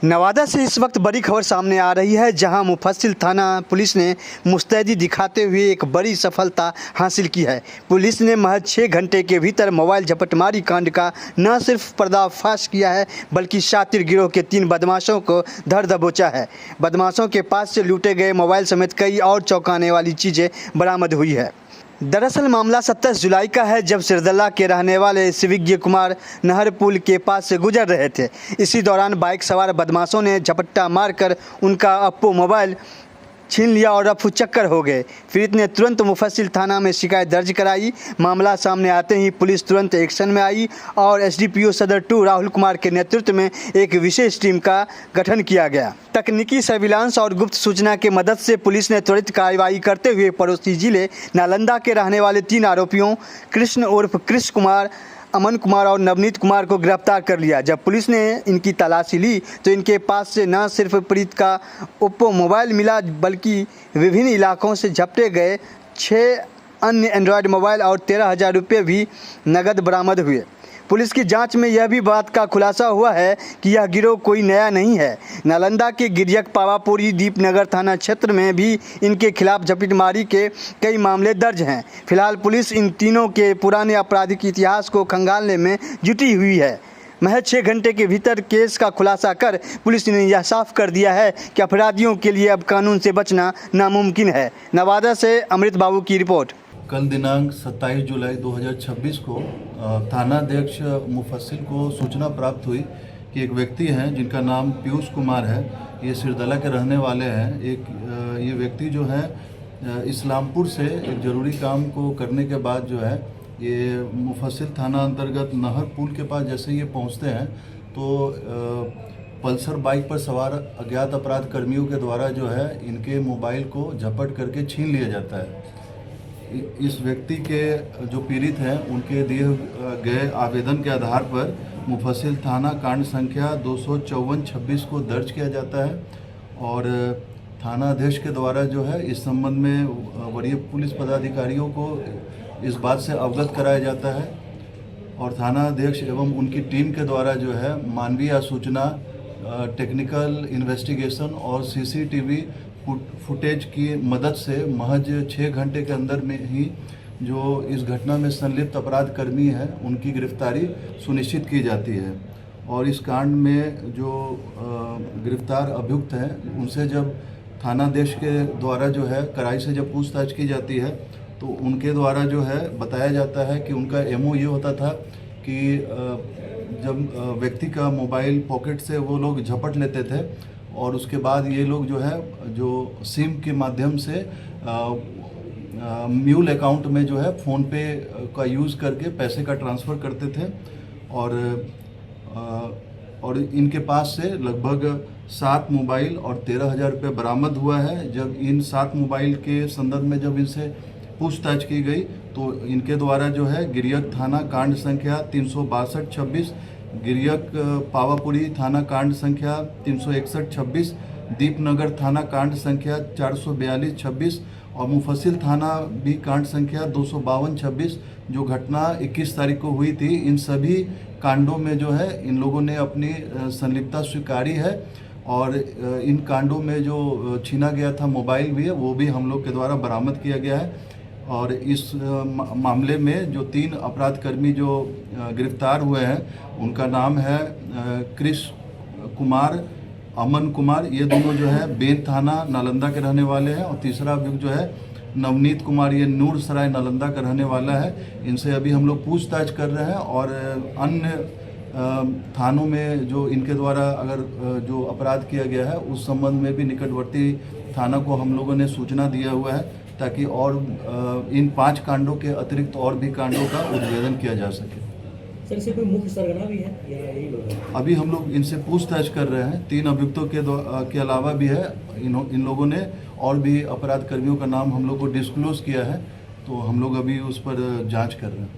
नवादा से इस वक्त बड़ी खबर सामने आ रही है, जहां मुफस्सिल थाना पुलिस ने मुस्तैदी दिखाते हुए एक बड़ी सफलता हासिल की है। पुलिस ने महज 6 घंटे के भीतर मोबाइल झपटमारी कांड का न सिर्फ पर्दाफाश किया है, बल्कि शातिर गिरोह के 3 बदमाशों को धर दबोचा है। बदमाशों के पास से लूटे गए मोबाइल समेत कई और चौंकाने वाली चीज़ें बरामद हुई है। दरअसल मामला 27 जुलाई का है, जब सिरदला के रहने वाले शिवज्ञ कुमार नहर पुल के पास से गुजर रहे थे। इसी दौरान बाइक सवार बदमाशों ने झपट्टा मारकर उनका ओप्पो मोबाइल छीन लिया और रफू चक्कर हो गए। पीड़ित ने तुरंत मुफस्सिल थाना में शिकायत दर्ज कराई। मामला सामने आते ही पुलिस तुरंत एक्शन में आई और एसडीपीओ सदर 2 राहुल कुमार के नेतृत्व में एक विशेष टीम का गठन किया गया। तकनीकी सर्विलांस और गुप्त सूचना की मदद से पुलिस ने त्वरित कार्रवाई करते हुए पड़ोसी जिले नालंदा के रहने वाले 3 आरोपियों कृष्ण उर्फ कृष्ण कुमार, अमन कुमार और नवनीत कुमार को गिरफ्तार कर लिया। जब पुलिस ने इनकी तलाशी ली तो इनके पास से न सिर्फ पीड़ित का ओप्पो मोबाइल मिला, बल्कि विभिन्न इलाकों से झपटे गए 6 अन्य एंड्रॉयड मोबाइल और 13,000 रुपये भी नकद बरामद हुए। पुलिस की जांच में यह भी बात का खुलासा हुआ है कि यह गिरोह कोई नया नहीं है। नालंदा के गिरियक पावापुरी दीपनगर थाना क्षेत्र में भी इनके खिलाफ झपटमारी के कई मामले दर्ज हैं। फिलहाल पुलिस इन तीनों के पुराने आपराधिक इतिहास को खंगालने में जुटी हुई है। महज 6 घंटे के भीतर केस का खुलासा कर पुलिस ने यह साफ कर दिया है कि अपराधियों के लिए अब कानून से बचना नामुमकिन है। नवादा से अमृत बाबू की रिपोर्ट। कल दिनांक 27 जुलाई 2026 को थानाध्यक्ष मुफस्सिल को सूचना प्राप्त हुई कि एक व्यक्ति हैं जिनका नाम पीयूष कुमार है। ये सिरदला के रहने वाले हैं। ये व्यक्ति जो है इस्लामपुर से एक ज़रूरी काम को करने के बाद जो है ये मुफस्सिल थाना अंतर्गत नहर पुल के पास जैसे ये पहुंचते हैं तो पल्सर बाइक पर सवार अज्ञात अपराध कर्मियों के द्वारा जो है इनके मोबाइल को झपट करके छीन लिया जाता है। इस व्यक्ति के जो पीड़ित हैं उनके दिए गए आवेदन के आधार पर मुफस्सिल थाना कांड संख्या 254-26 को दर्ज किया जाता है और थाना अध्यक्ष के द्वारा जो है इस संबंध में वरीय पुलिस पदाधिकारियों को इस बात से अवगत कराया जाता है और थाना अध्यक्ष एवं उनकी टीम के द्वारा जो है मानवीय सूचना, टेक्निकल इन्वेस्टिगेशन और सीसीटीवी फुटेज की मदद से महज 6 घंटे के अंदर में ही जो इस घटना में संलिप्त अपराध कर्मी हैं उनकी गिरफ्तारी सुनिश्चित की जाती है। और इस कांड में जो गिरफ्तार अभियुक्त हैं उनसे जब थानाध्यक्ष के द्वारा जो है कड़ाई से जब पूछताछ की जाती है तो उनके द्वारा जो है बताया जाता है कि उनका एमओ ये होता था कि जब व्यक्ति का मोबाइल पॉकेट से वो लोग झपट लेते थे और उसके बाद ये लोग जो है जो सिम के माध्यम से म्यूल अकाउंट में जो है फ़ोनपे का यूज़ करके पैसे का ट्रांसफ़र करते थे और इनके पास से लगभग 7 मोबाइल और 13,000 रुपये बरामद हुआ है। जब इन 7 मोबाइल के संदर्भ में जब इनसे पूछताछ की गई तो इनके द्वारा जो है गिरियक थाना कांड संख्या 362-26, गिरियक पावापुरी थाना कांड संख्या 361-26, दीपनगर थाना कांड संख्या 442-26 और मुफस्सिल थाना भी कांड संख्या 252-26 जो घटना 21 तारीख को हुई थी, इन सभी कांडों में जो है इन लोगों ने अपनी संलिप्तता स्वीकारी है और इन कांडों में जो छीना गया था मोबाइल भी है वो भी हम लोग के द्वारा बरामद किया गया है। और इस मामले में जो 3 अपराध कर्मी जो गिरफ्तार हुए हैं उनका नाम है कृष्ण कुमार, अमन कुमार, ये दोनों जो है बेन थाना नालंदा के रहने वाले हैं और तीसरा अभियुक्त जो है नवनीत कुमार, ये नूर सराय नालंदा का रहने वाला है। इनसे अभी हम लोग पूछताछ कर रहे हैं और अन्य थानों में जो इनके द्वारा अगर जो अपराध किया गया है उस संबंध में भी निकटवर्ती थाना को हम लोगों ने सूचना दिया हुआ है ताकि और इन 5 कांडों के अतिरिक्त और भी कांडों का उद्भेदन किया जा सके। सर इससे कोई मुख्य सरगना भी है या यही लोग हैं? अभी हम लोग इनसे पूछताछ कर रहे हैं। 3 अभियुक्तों के अलावा भी है इन लोगों ने और भी अपराध कर्मियों का नाम हम लोग को डिस्क्लोज किया है तो हम लोग अभी उस पर जांच कर रहे हैं।